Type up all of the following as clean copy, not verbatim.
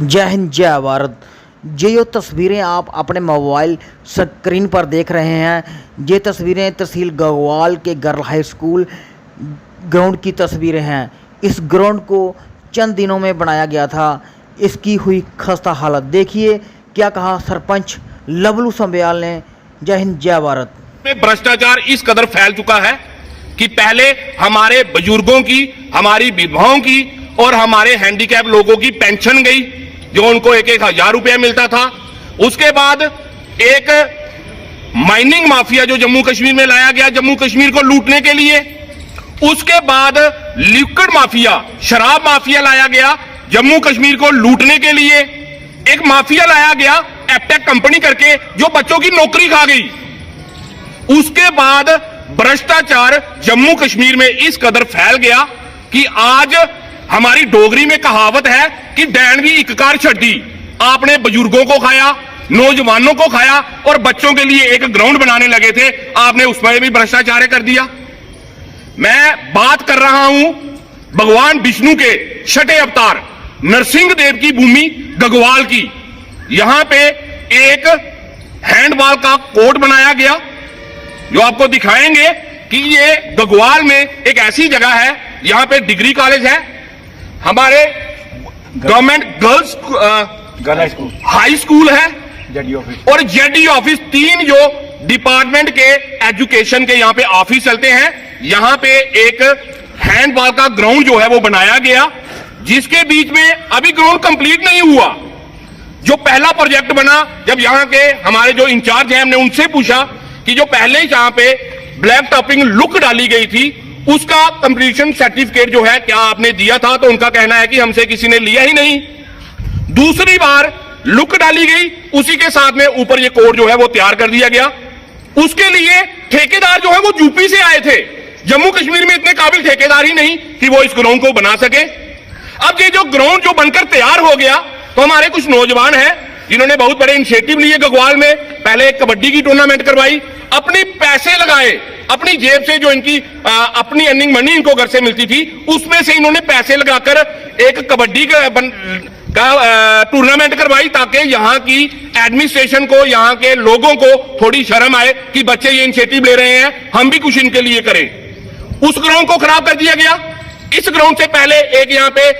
जय हिंद जय भारत। ये तस्वीरें आप अपने मोबाइल स्क्रीन पर देख रहे हैं, ये तस्वीरें तहसील गगवाल के गर्ल हाई स्कूल ग्राउंड की तस्वीरें हैं। इस ग्राउंड को चंद दिनों में बनाया गया था, इसकी हुई खस्ता हालत देखिए क्या कहा सरपंच लवलू संबयाल ने। जय हिंद जय भारत। में भ्रष्टाचार इस कदर फैल चुका है कि पहले हमारे बुजुर्गों की, हमारी विधवाओं की और हमारे हैंडीकैप लोगों की पेंशन गई, जो उनको 1,000 रुपया मिलता था। उसके बाद एक माइनिंग माफिया जो जम्मू कश्मीर में लाया गया जम्मू कश्मीर को लूटने के लिए। उसके बाद लिक्विड माफिया, शराब माफिया लाया गया जम्मू कश्मीर को लूटने के लिए। एक माफिया लाया गया एपटेक कंपनी करके, जो बच्चों की नौकरी खा गई। उसके बाद भ्रष्टाचार जम्मू कश्मीर में इस कदर फैल गया कि आज हमारी डोगरी में कहावत है कि डैन भी इककार छड्डी। आपने बुजुर्गों को खाया, नौजवानों को खाया और बच्चों के लिए एक ग्राउंड बनाने लगे थे, आपने उसमें भी भ्रष्टाचार कर दिया। मैं बात कर रहा हूं भगवान विष्णु के छठे अवतार नरसिंह देव की भूमि गगवाल की। यहां पे एक हैंडबॉल का कोर्ट बनाया गया, जो आपको दिखाएंगे कि ये गगवाल में एक ऐसी जगह है, यहां पे डिग्री कॉलेज है, हमारे गवर्नमेंट गर्ल्स हाई स्कूल है और जेडी ऑफिस। 3 जो डिपार्टमेंट के एजुकेशन के यहां पे ऑफिस चलते हैं। यहां पे एक हैंडबॉल का ग्राउंड जो है वो बनाया गया, जिसके बीच में अभी ग्राउंड कंप्लीट नहीं हुआ। जो पहला प्रोजेक्ट बना, जब यहां के हमारे जो इंचार्ज हैं, हमने उनसे पूछा कि जो पहले जहां पे ब्लैक टॉपिंग लुक डाली गई थी, उसका कंप्लीशन सर्टिफिकेट जो है क्या आपने दिया था? तो उनका कहना है कि हमसे किसी ने लिया ही नहीं। दूसरी बार लुक डाली गई, उसी के साथ में ऊपर ये कोड जो है वो तैयार कर दिया गया। उसके लिए ठेकेदार जो है वो यूपी से आए थे। जम्मू कश्मीर में इतने काबिल ठेकेदार ही नहीं कि वो इस ग्राउंड को बना सके। अब ये जो ग्राउंड जो बनकर तैयार हो गया, तो हमारे कुछ नौजवान हैं जिन्होंने बहुत बड़े इनिशिएटिव लिए गगवाल में। पहले एक कबड्डी की टूर्नामेंट करवाई, अपने पैसे लगाए, अपनी जेब से जो इनकी अपनी अर्निंग मनी इनको घर से मिलती थी, उसमें से इन्होंने पैसे लगाकर एक कबड्डी का टूर्नामेंट करवाई, ताकि यहां की एडमिनिस्ट्रेशन को, यहां के लोगों को थोड़ी शर्म आए कि बच्चे ये इनिशिएटिव ले रहे हैं, हम भी कुछ इनके लिए करें। उस ग्राउंड को खराब कर दिया गया। इस ग्राउंड से पहले एक यहां पे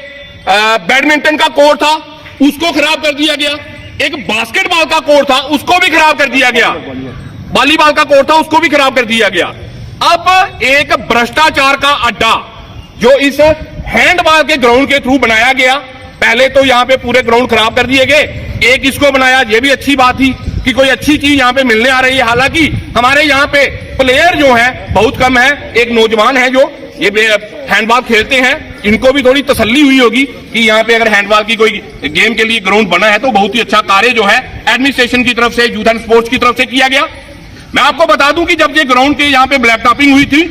बैडमिंटन का कोर्ट था, उसको खराब कर दिया गया। एक बास्केटबॉल का कोर्ट था, उसको भी खराब कर दिया गया। वॉलीबॉल का कोर्ट था, उसको भी खराब कर दिया गया। अब एक भ्रष्टाचार का अड्डा जो इस हैंडबॉल के ग्राउंड के थ्रू बनाया गया। पहले तो यहां पे पूरे ग्राउंड खराब कर दिए गए, एक इसको बनाया। ये भी अच्छी बात थी कि कोई अच्छी चीज यहां पे मिलने आ रही है। हालांकि हमारे यहां पे प्लेयर जो है बहुत कम है। एक नौजवान है जो ये हैंडबॉल खेलते हैं, इनको भी थोड़ी तसल्ली हुई होगी कि यहाँ पे अगर हैंडबॉल की कोई गेम के लिए ग्राउंड बना है तो बहुत ही अच्छा कार्य जो है एडमिनिस्ट्रेशन की तरफ से, यूथ एंड स्पोर्ट्स की तरफ से किया गया। मैं आपको बता दूं कि जब ये ग्राउंड के यहाँ पे ब्लैक टॉपिंग हुई थी,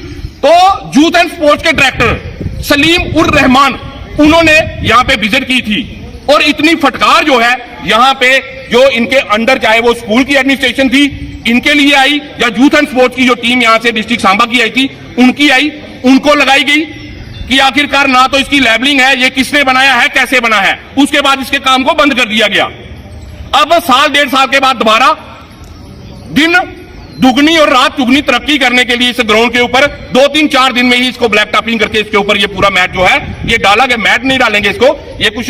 तो यूथ एंड स्पोर्ट्स के डायरेक्टर सलीम उर रहमान, उन्होंने यहाँ पे विजिट की थी और इतनी फटकार जो है यहाँ पे जो इनके अंडर, चाहे वो स्कूल की एडमिनिस्ट्रेशन थी इनके लिए आई, या यूथ एंड स्पोर्ट्स की जो टीम यहाँ से डिस्ट्रिक्ट सांबा की आई थी उनकी आई, उनको लगाई गई कि आखिरकार ना तो इसकी लेबलिंग है, ये किसने बनाया है, कैसे बना है। उसके बाद इसके काम को बंद कर दिया गया। अब साल 1.5 साल के बाद दोबारा दिन दुगनी और रात चुगनी तरक्की करने के लिए इस ग्राउंड के ऊपर 2-3-4 दिन में ही इसको ब्लैक टॉपिंग करके इसके ऊपर ये पूरा मैट जो है ये डाला गया। मैट नहीं डालेंगे इसको, ये कुछ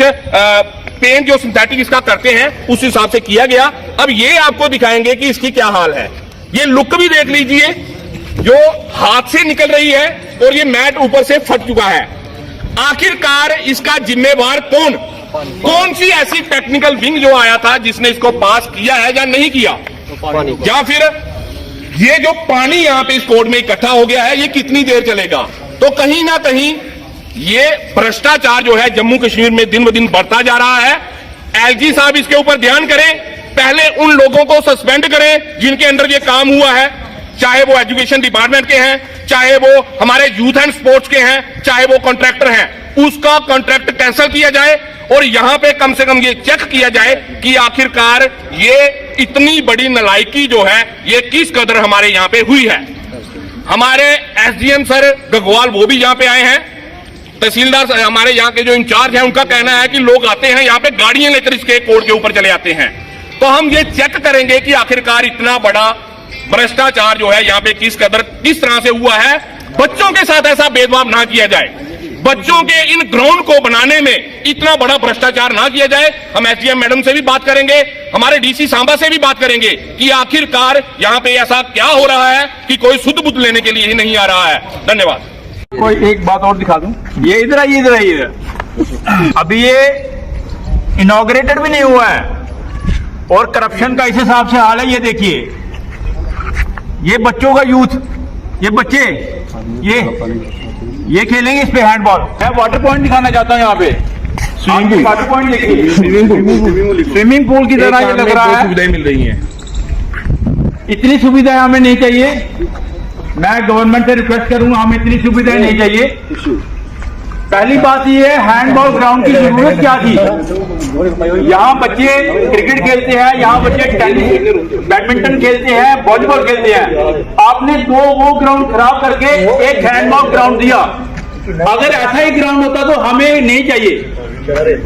पेंट जो सिंथेटिक इसका करते हैं उस हिसाब से किया गया। अब ये आपको दिखाएंगे कि इसकी क्या हाल है। ये लुक भी देख लीजिए, जो हाथ से निकल रही है और ये मैट ऊपर से फट चुका है। आखिरकार इसका जिम्मेवार कौन सी ऐसी टेक्निकल विंग जो आया था जिसने इसको पास किया है या नहीं किया, या फिर ये जो पानी यहां पे इस कोर्ट में इकट्ठा हो गया है ये कितनी देर चलेगा। तो कहीं ना कहीं ये भ्रष्टाचार जो है जम्मू कश्मीर में दिन ब दिन बढ़ता जा रहा है। एलजी साहब इसके ऊपर ध्यान करें, पहले उन लोगों को सस्पेंड करें जिनके अंदर ये काम हुआ है, चाहे वो एजुकेशन डिपार्टमेंट के हैं, चाहे वो हमारे यूथ एंड स्पोर्ट्स के हैं, चाहे वो कॉन्ट्रैक्टर हैं, उसका कॉन्ट्रैक्ट कैंसिल किया जाए और यहां पे कम से कम ये चेक किया जाए कि आखिरकार ये इतनी बड़ी नालायकी जो है ये किस कदर हमारे यहां पे हुई है। हमारे एसडीएम सर गगवाल वो भी यहां पे आए हैं, तहसीलदार हमारे यहाँ के जो इंचार्ज हैं उनका कहना है कि लोग आते हैं यहाँ पे गाड़ियां लेकर इसके कोर्ट के ऊपर चले आते हैं। तो हम ये चेक करेंगे कि आखिरकार इतना बड़ा भ्रष्टाचार जो है यहाँ पे किस तरह से हुआ है। बच्चों के साथ ऐसा भेदभाव ना किया जाए, बच्चों के इन ग्राउंड को बनाने में इतना बड़ा भ्रष्टाचार ना किया जाए। हम एसडीएम मैडम से भी बात करेंगे, हमारे डीसी सांबा से भी बात करेंगे कि आखिरकार यहाँ पे ऐसा क्या हो रहा है कि कोई शुद्ध बुद्ध लेने के लिए ही नहीं आ रहा है। धन्यवाद। कोई एक बात और दिखा दूं, ये इधर आइए, इधर आइए। अभी ये इनॉग्रेटेड भी नहीं हुआ है और करप्शन का इस हिसाब से हाल है। ये देखिए, ये बच्चों का यूथ, ये बच्चे ये खेलेंगे इस पे हैंडबॉल। मैं वाटर पॉइंट दिखाना चाहता हूँ यहाँ पे। वाटर पॉइंट देखिए, स्विमिंग पूल की तरह ये लग रहा है। सुविधाएं मिल रही हैं, इतनी सुविधाएं हमें नहीं चाहिए। मैं गवर्नमेंट से रिक्वेस्ट करूंगा, हमें इतनी सुविधाएं नहीं चाहिए। पहली बात ये है, हैंडबॉल ग्राउंड की जरूरत क्या थी? यहाँ बच्चे क्रिकेट खेलते हैं, यहाँ बच्चे टेनिस बैडमिंटन खेलते हैं, वॉलीबॉल खेलते हैं। आपने दो वो ग्राउंड खराब करके एक हैंडबॉल ग्राउंड दिया। अगर ऐसा ही ग्राउंड होता तो हमें नहीं चाहिए।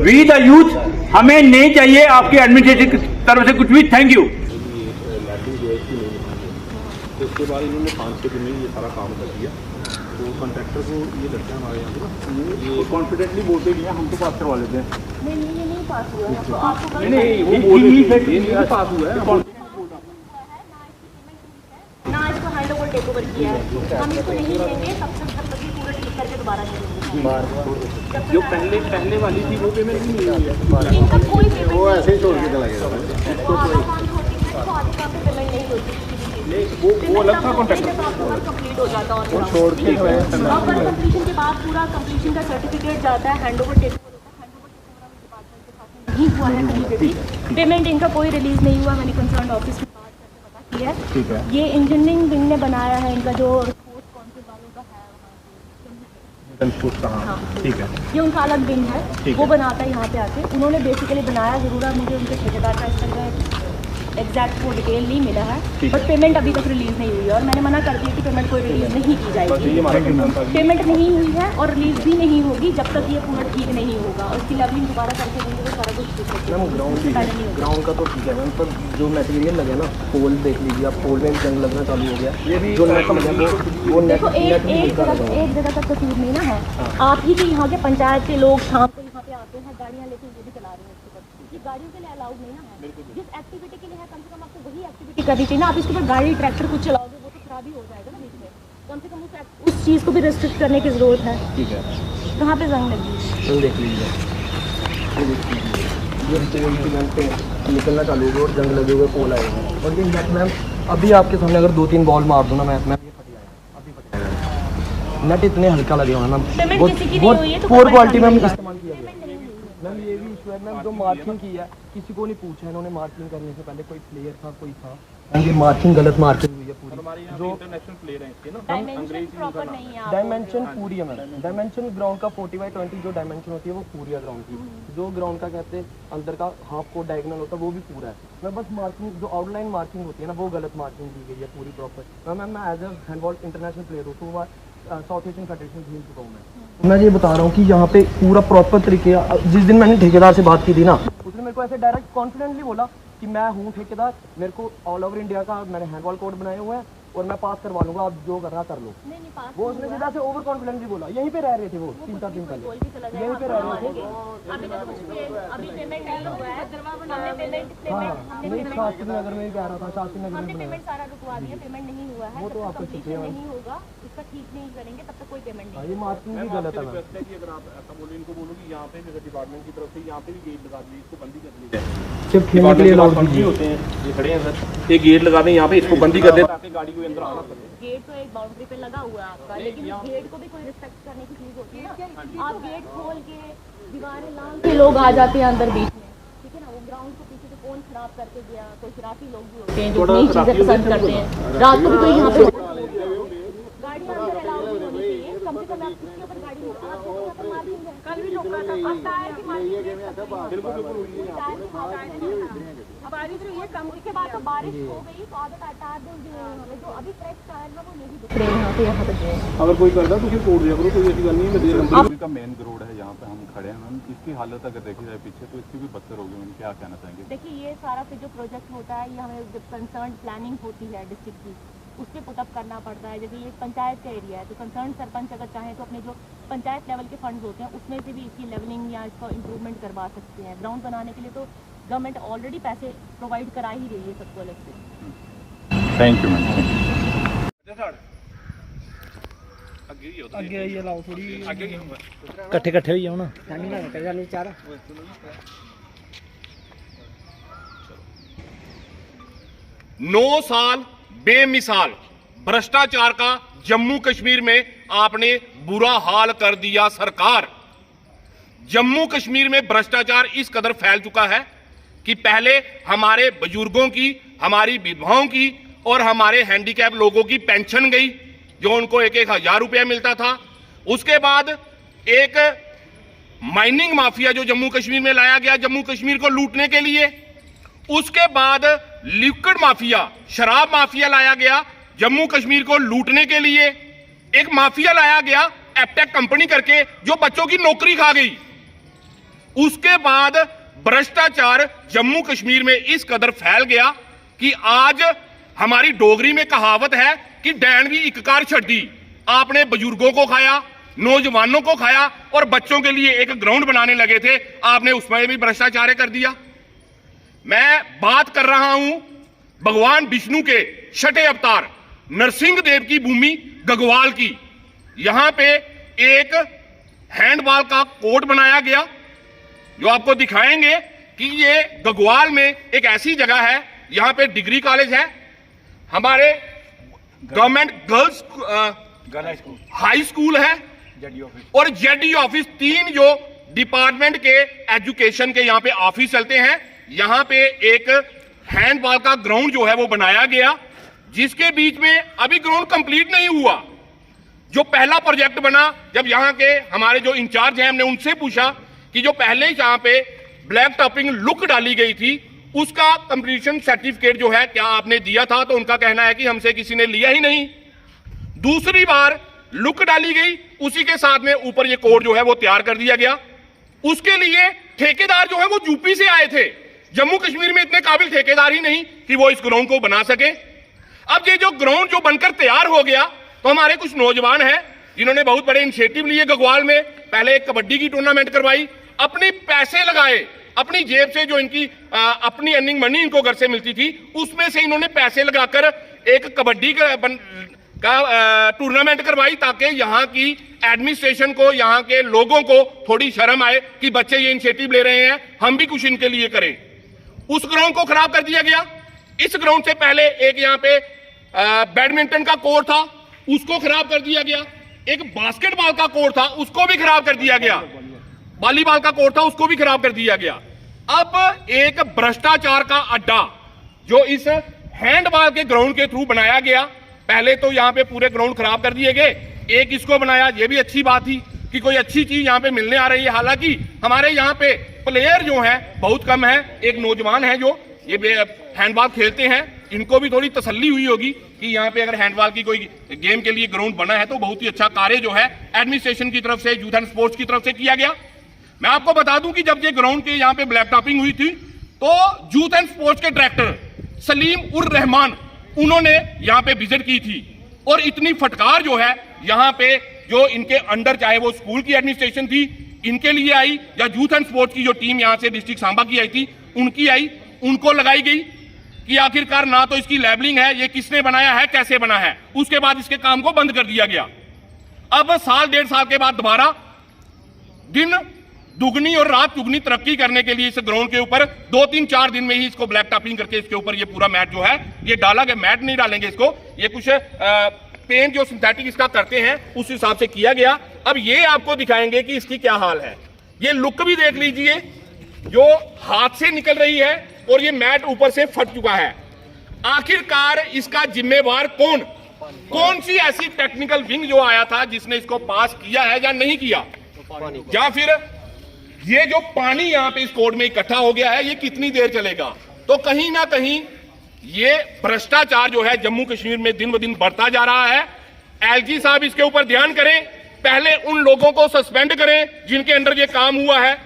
वी द यूथ, हमें नहीं चाहिए आपके एडमिनिस्ट्रेशन की तरफ से कुछ भी। Thank you. उसके बाद इन्होंने 5 दिन में ये सारा काम कर दिया। तो कॉन्ट्रैक्टर को ये लगता है हमारे यहाँ ये कॉन्फिडेंटली बोलते नहीं है, हम तो पास करवा लेते हैं। नहीं पास हुआ है, तो आपको नहीं वो बोल नहीं पास हुआ है। ना इसको हैंड ओवर टेक ओवर किया है, हम इसको नहीं देंगे तब तक ये पूरा ठीक करके दोबारा देंगे। जो पहले वाली थी वो पेमेंट नहीं मिली है, इनका कोई पेमेंट वो ऐसे ही छोड़ के चला गया। वो अलग था कॉन्ट्रैक्टर, कंप्लीट हो जाता है वो छोड़ के कंप्लीशन के बाद पूरा कंप्लीशन का सर्टिफिकेट जाता है, हैंड ओवर टेक नहीं हुआ है कहीं पे भी। पेमेंट इनका कोई रिलीज नहीं हुआ। मैंने कंसर्न ऑफिस में बात करके पता किया है। ठीक है। ये इंजीनियरिंग विंग ने बनाया है, इनका जो स्पोर्ट्स काउंसिल वालों का है वहाँ। हाँ, ठीक है। ये उनका अलग विंग है, वो बनाता है यहाँ पे आके। उन्होंने बेसिकली बनाया जरूर है, मुझे उनके ठेकेदार का इस तरह एग्जैक्ट वो डिटेल नहीं मिला है, बट पेमेंट अभी तक रिलीज नहीं हुई है। और मैंने मना कर दिया कि पेमेंट कोई रिलीज नहीं की जाएगी। पेमेंट नहीं हुई है और रिलीज भी नहीं होगी जब तक ये पूरा ठीक नहीं होगा। और इसकी लवलिंग दोबारा करके देंगे तो सारा कुछ ठीक है। ग्राउंड का तो ठीक है मैम, पर जो मटेरियल लगे ना, पोल देख लीजिए आप, पोल में भी जंग लगना चालू हो गया। ये भी जो नेट लगे वो देखो एक जगह तक कसूर नहीं ना है। आप ही के यहाँ के पंचायत के लोग शाम को यहाँ पे आते हैं, गाड़ियाँ लेके ये भी चला रहे हैं। ये गाड़ियों के लिए अलाउड नहीं ना है। जिस एक्टिविटी के लिए है कम से कम आपको वही एक्टिविटी करनी चाहिए ना। आप इसके ऊपर गाड़ी ट्रैक्टर कुछ चलाओगे वो तो खराब ही हो जाएगा ना बीच में। कम से कम उस चीज़ को भी रिस्ट्रिक्ट करने की ज़रूरत है। ठीक है, कहाँ पे जंग लगी चल देख लीजिए। ये पे निकलना चालू हो गया और जंग लगे हुए पोल आए हैं। और ये नेट मैम अभी आपके सामने अगर 2-3 बॉल मार दूँ ना मैं ये फट जाएगा, अभी फट जाएगा। नेट इतने हल्का लगे हुए मैम, बहुत पोर क्वालिटी में इस्तेमाल किया गया। मैम ये भी इशू है मैम, जो मार्किंग की है किसी को नहीं पूछा इन्होंने। मार्किंग करने से पहले कोई प्लेयर था, कोई था, ये मार्किंग गलत मार्किंग हुई है पूरी। जो इंटरनेशनल प्लेयर हैं इसके ना, डायमेंशन प्रॉपर नहीं है। डायमेंशन पूरी है मैम। डायमेंशन ग्राउंड का 40/20 जो डायमेंशन होती है वो पूरी है ग्राउंड की। जो ग्राउंड का कहते हैं अंदर का हाफ को डायगोनल होता है वो भी पूरा है। मैं बस मार्किंग जो आउटलाइन मार्किंग होती है ना वो गलत मार्किंग दी गई है पूरी प्रॉपर। मैम मैं as a handball international player हूँ, तो साउथ एशियन फेडरेशन खेल चुका हूँ मैं ये बता रहा हूँ कि यहाँ पे पूरा प्रॉपर तरीके। जिस दिन मैंने ठेकेदार से बात की थी ना, उसने मेरे को ऐसे डायरेक्ट कॉन्फिडेंटली बोला कि मैं हूँ ठेकेदार, मेरे को ऑल ओवर इंडिया का मैंने हैंडबॉल कोड बनाए हुए हैं और मैं पास करवा लूंगा, आप जो करना कर लो। वो उसने सीधा से ओवर कॉन्फिडेंटली बोला। यहीं पे रह रहे थे वो 3-4 दिन पहले, यहीं पे रह रहे थे। अभी पेमेंट नहीं हुआ है। हाँ नहीं, शास्त्री नगर में भी कह रहा था, शास्त्री नगर में पेमेंट सारा रुकवा दिया, पेमेंट नहीं हुआ है। वो तो आपको कंप्लीशन नहीं होगा, इसका ठीक नहीं करेंगे तब तक कोई पेमेंट नहीं। ये मार्किंग भी गलत है। अगर आप ऐसा बोलो, इनको बोलो कि यहाँ पे डिपार्टमेंट की तरफ से यहाँ पे भी गेट लगा दीजिए, इसको बंदी कर दी जाए। सिर्फ खेलने के लिए अलाउड नहीं होते हैं, ये खड़े हैं सर, ये गेट लगा दें यहाँ पे, इसको बंदी कर दें ताकि गाड़ी को अंदर आना सके। गेट तो एक बाउंड्री पे लगा हुआ है आपका, लेकिन गेट को भी कोई रिस्पेक्ट करने की चीज होती है ना। आप गेट खोल के दीवारें लाल के लोग आ जाते हैं अंदर बीच में, ठीक है ना। वो ग्राउंड को पीछे से कौन खराब करके गया, कोई शराफी लोग भी होते हैं जो नई चीजें पसंद करते हैं। रात को भी कोई यहाँ पे गाड़ी अंदर अलाउड नहीं होनी चाहिए। कम से कम आप इसके ऊपर गाड़ी कल भी रोका था, अब टायर की मार्किंग अब बारिश रही है कम, उसके बाद तो बारिश हो गई तो आधा टायर जो अभी फ्रेश टायर है वो नहीं दिख रहे यहाँ पे अगर कोई करता तो फिर तोड़ दिया करो, कोई ऐसी गल नहीं है। नंबर का मेन रोड है जहाँ पे हम खड़े हैं मैम, इसकी हालत अगर देखी जाए पीछे तो इसकी भी बदतर होगी मैम, क्या कहना चाहेंगे? देखिए ये सारा फिर जो प्रोजेक्ट होता है ये हमें जब कंसर्न प्लानिंग होती है डिस्ट्रिक्ट की उसके पुटअप करना पड़ता है। जैसे ये पंचायत का एरिया है तो कंसर्न सरपंच अगर चाहें तो अपने जो पंचायत लेवल के फंड्स होते हैं उसमें से भी इसकी लेवलिंग या इसका इम्प्रूवमेंट करवा सकते हैं। ग्राउंड बनाने के लिए तो गवर्नमेंट ऑलरेडी पैसे प्रोवाइड करा ही रही है सबको अलग से। Thank you ma'am. ਅੱਗੇ ਆਈਏ ਲਾਓ ਥੋੜੀ इकट्ठे इकट्ठे ही हो ना। 9 साल बेमिसाल भ्रष्टाचार का जम्मू कश्मीर में आपने बुरा हाल कर दिया सरकार। जम्मू कश्मीर में भ्रष्टाचार इस कदर फैल चुका है कि पहले हमारे बुजुर्गों की, हमारी विधवाओं की और हमारे हैंडीकैप लोगों की पेंशन गई जो उनको 1,000 रुपया मिलता था। उसके बाद एक माइनिंग माफिया जो जम्मू कश्मीर में लाया गया जम्मू कश्मीर को लूटने के लिए। उसके बाद लिक्विड माफिया, शराब माफिया लाया गया जम्मू कश्मीर को लूटने के लिए। एक माफिया लाया गया एपटेक कंपनी करके जो बच्चों की नौकरी खा गई। उसके बाद भ्रष्टाचार जम्मू कश्मीर में इस कदर फैल गया कि आज हमारी डोगरी में कहावत है कि डैन भी इककार छड्डी। आपने बुजुर्गों को खाया, नौजवानों को खाया और बच्चों के लिए एक ग्राउंड बनाने लगे थे, आपने उसमें भी भ्रष्टाचार कर दिया। मैं बात कर रहा हूं भगवान विष्णु के छठे अवतार नरसिंह देव की भूमि गगवाल की। यहां पे एक हैंडबॉल का कोर्ट बनाया गया जो आपको दिखाएंगे कि ये गगवाल में एक ऐसी जगह है, यहां पे डिग्री कॉलेज है, हमारे गवर्नमेंट गर्ल्स हाई स्कूल है और जेडी ऑफिस, 3 जो डिपार्टमेंट के एजुकेशन के यहां पे ऑफिस चलते हैं। यहां पे एक हैंडबॉल का ग्राउंड जो है वो बनाया गया जिसके बीच में अभी ग्राउंड कंप्लीट नहीं हुआ। जो पहला प्रोजेक्ट बना, जब यहां के हमारे जो इंचार्ज हैं हमने उनसे पूछा कि जो पहले ही यहां पे ब्लैक टॉपिंग लुक डाली गई थी उसका कंप्लीशन सर्टिफिकेट जो है क्या आपने दिया था, तो उनका कहना है कि हमसे किसी ने लिया ही नहीं। दूसरी बार लुक डाली गई, उसी के साथ में ऊपर ये कोड जो है वो तैयार कर दिया गया। उसके लिए ठेकेदार जो है वो यूपी से आए थे। जम्मू कश्मीर में इतने काबिल ठेकेदार ही नहीं कि वो इस ग्राउंड को बना सके। अब ये जो ग्राउंड जो बनकर तैयार हो गया तो हमारे कुछ नौजवान हैं जिन्होंने बहुत बड़े इनिशिएटिव लिए। गगवाल में पहले एक कबड्डी की टूर्नामेंट करवाई, अपने पैसे लगाए, अपनी जेब से जो इनकी अपनी अर्निंग मनी इनको घर से मिलती थी उसमें से इन्होंने पैसे लगाकर एक कबड्डी का टूर्नामेंट करवाई ताकि यहाँ की एडमिनिस्ट्रेशन को, यहाँ के लोगों को थोड़ी शर्म आए कि बच्चे ये इनिशिएटिव ले रहे हैं, हम भी कुछ इनके लिए करें। उस ग्राउंड को खराब कर दिया गया। इस ग्राउंड से पहले एक यहाँ पे बैडमिंटन का कोर्ट था, उसको खराब कर दिया गया। एक बास्केटबॉल का कोर्ट था, उसको भी खराब कर दिया गया। वॉलीबॉल का कोर्ट था, उसको भी खराब कर दिया गया। अब एक भ्रष्टाचार का अड्डा जो इस हैंडबॉल के ग्राउंड के थ्रू बनाया गया। पहले तो यहाँ पे पूरे ग्राउंड खराब कर दिए गए, एक इसको बनाया, ये भी अच्छी बात थी कि कोई अच्छी चीज यहाँ पे मिलने आ रही है। हालांकि हमारे यहाँ पे प्लेयर जो है बहुत कम है। एक नौजवान है जो ये हैंडबॉल खेलते हैं, इनको भी थोड़ी तसल्ली हुई होगी कि यहाँ पे अगर हैंडबॉल की कोई गेम के लिए ग्राउंड बना है तो बहुत ही अच्छा कार्य जो है एडमिनिस्ट्रेशन की तरफ से, यूथ एंड स्पोर्ट्स की तरफ से किया गया। मैं आपको बता दूं कि जब ये ग्राउंड के यहाँ पे ब्लैक टॉपिंग हुई थी तो यूथ एंड स्पोर्ट्स के डायरेक्टर सलीम उर रहमान उन्होंने यहाँ पे विजिट की थी और इतनी फटकार जो है यहाँ पे जो इनके अंडर, चाहे वो स्कूल की एडमिनिस्ट्रेशन थी इनके लिए आई या यूथ एंड स्पोर्ट्स की जो टीम यहाँ से डिस्ट्रिक्ट सांबा की आई थी उनकी आई, उनको लगाई गई कि आखिरकार ना तो इसकी लेबलिंग है, ये किसने बनाया है, कैसे बना है। उसके बाद इसके काम को बंद कर दिया गया। अब साल 1.5 साल के बाद दोबारा दिन दुगनी और रात दुगनी तरक्की करने के लिए इस ग्राउंड के ऊपर 2-3-4 दिन में ही इसको ब्लैक टॉपिंग करके इसके ऊपर ये पूरा मैट जो है ये डाला गया। मैट नहीं डालेंगे इसको, ये कुछ पेंट जो सिंथेटिक इसका करते हैं उस हिसाब से किया गया। अब ये आपको दिखाएंगे कि इसकी क्या हाल है। ये लुक भी देख लीजिए जो हाथ से निकल रही है और ये मैट ऊपर से फट चुका है। आखिरकार इसका जिम्मेवार कौन सी ऐसी टेक्निकल विंग जो आया था जिसने इसको पास किया है या नहीं किया। या फिर ये जो पानी यहाँ पे इस कोर्ट में इकट्ठा हो गया है ये कितनी देर चलेगा? तो कहीं ना कहीं ये भ्रष्टाचार जो है जम्मू कश्मीर में दिन ब दिन बढ़ता जा रहा है। एलजी साहब इसके ऊपर ध्यान करें, पहले उन लोगों को सस्पेंड करें जिनके अंडर ये काम हुआ है,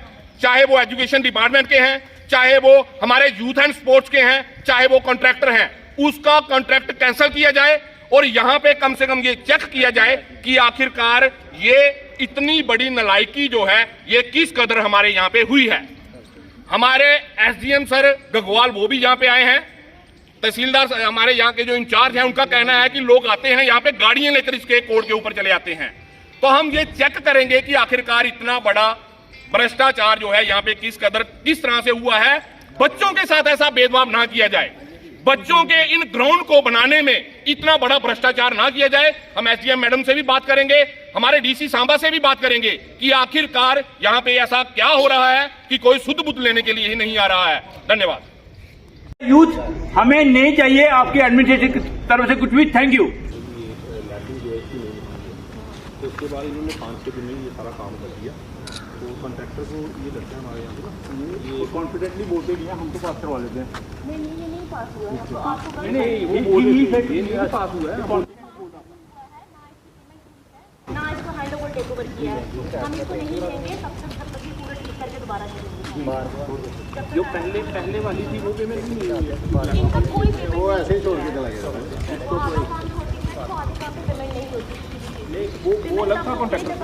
चाहे वो एजुकेशन डिपार्टमेंट के हैं, चाहे वो हमारे यूथ एंड स्पोर्ट्स के हैं, चाहे वो कॉन्ट्रैक्टर हैं, उसका कॉन्ट्रैक्ट कैंसिल किया जाए और यहां पे कम से कम ये चेक किया जाए कि आखिरकार ये इतनी बड़ी नालायकी जो है ये किस कदर हमारे यहां पे हुई है। हमारे एसडीएम सर गगवाल वो भी यहां पे आए हैं, तहसीलदार हमारे यहाँ के जो इंचार्ज हैं उनका कहना है कि लोग आते हैं यहाँ पे गाड़ियां लेकर इसके कोर्ट के ऊपर चले आते हैं। तो हम ये चेक करेंगे कि आखिरकार इतना बड़ा भ्रष्टाचार जो है यहाँ पे किस कदर किस तरह से हुआ है। बच्चों के साथ ऐसा भेदभाव ना किया जाए, बच्चों के इन ग्राउंड को बनाने में इतना बड़ा भ्रष्टाचार ना किया जाए। हम एसडीएम मैडम से भी बात करेंगे, हमारे डीसी सांबा से भी बात करेंगे कि आखिरकार यहाँ पे ऐसा क्या हो रहा है कि कोई सुध बुध लेने के लिए ही नहीं आ रहा है। धन्यवाद। यूथ हमें नहीं चाहिए आपके एडमिनिस्ट्रेशन की तरफ से कुछ भी। Thank you. तो उसके बाद इन्होंने 5 दिन में ये सारा काम कर दिया। तो कॉन्ट्रैक्टर को ये लड़के हमारे यहाँ पे ये कॉन्फिडेंटली बोलते नहीं है, हम तो पास करवा लेते हैं। नहीं पास हुआ है, तो आपको नहीं वो बोल ये नहीं पास हुआ है। ना इसको हैंड ओवर टेक ओवर किया है, हम इसको नहीं देंगे तब तक ये पूरा ठीक करके दोबारा करेंगे। जो पहले वाली थी वो पेमेंट भी नहीं हुई है, इनका कोई पेमेंट वो ऐसे ही छोड़ के चला गया। पेमेंट नहीं होती, वो अलग था कॉन्ट्रैक्टर,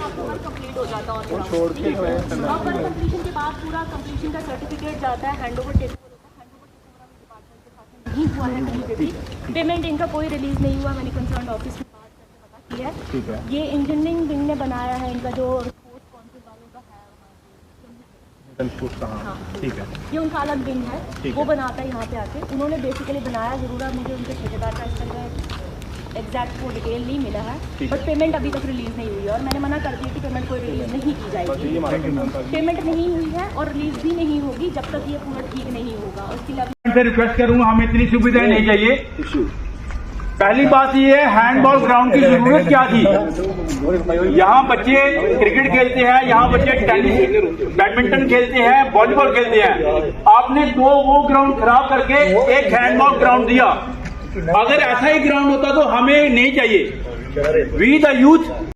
कंप्लीट हो जाता है और छोड़ के कंप्लीशन के बाद पूरा कंप्लीशन का सर्टिफिकेट जाता है, हैंड ओवर टेक नहीं हुआ है कहीं पे भी। पेमेंट इनका कोई रिलीज नहीं हुआ। मैंने कंसर्न ऑफिस में बात करके पता किया है। ये इंजीनियरिंग विंग ने बनाया है, इनका जो स्पोर्ट्स काउंसिल वालों का है, हाँ ठीक है, ये उनका अलग विंग है, वो बनाता है यहाँ पे आके। उन्होंने बेसिकली बनाया जरूर है, मुझे उनके ठेकेदार का इसका एग्जैक्ट वो डिटेल नहीं मिला है, बट पेमेंट अभी तक रिलीज नहीं हुई है और मैंने मना कर दिया कि पेमेंट कोई रिलीज नहीं की जाएगी। पेमेंट नहीं हुई है और रिलीज भी नहीं होगी जब तक ये पूरा ठीक नहीं होगा। उसके लिए से रिक्वेस्ट करूंगा, हमें इतनी सुविधाएं नहीं चाहिए। पहली बात ये है, हैंडबॉल ग्राउंड की जरूरत क्या थी? यहाँ बच्चे क्रिकेट खेलते हैं, यहाँ बच्चे टेनिस बैडमिंटन खेलते हैं, वॉलीबॉल खेलते हैं। आपने वो ग्राउंड खराब करके एक हैंडबॉल ग्राउंड दिया। अगर ऐसा ही ग्राउंड होता तो हमें नहीं चाहिए। We the youth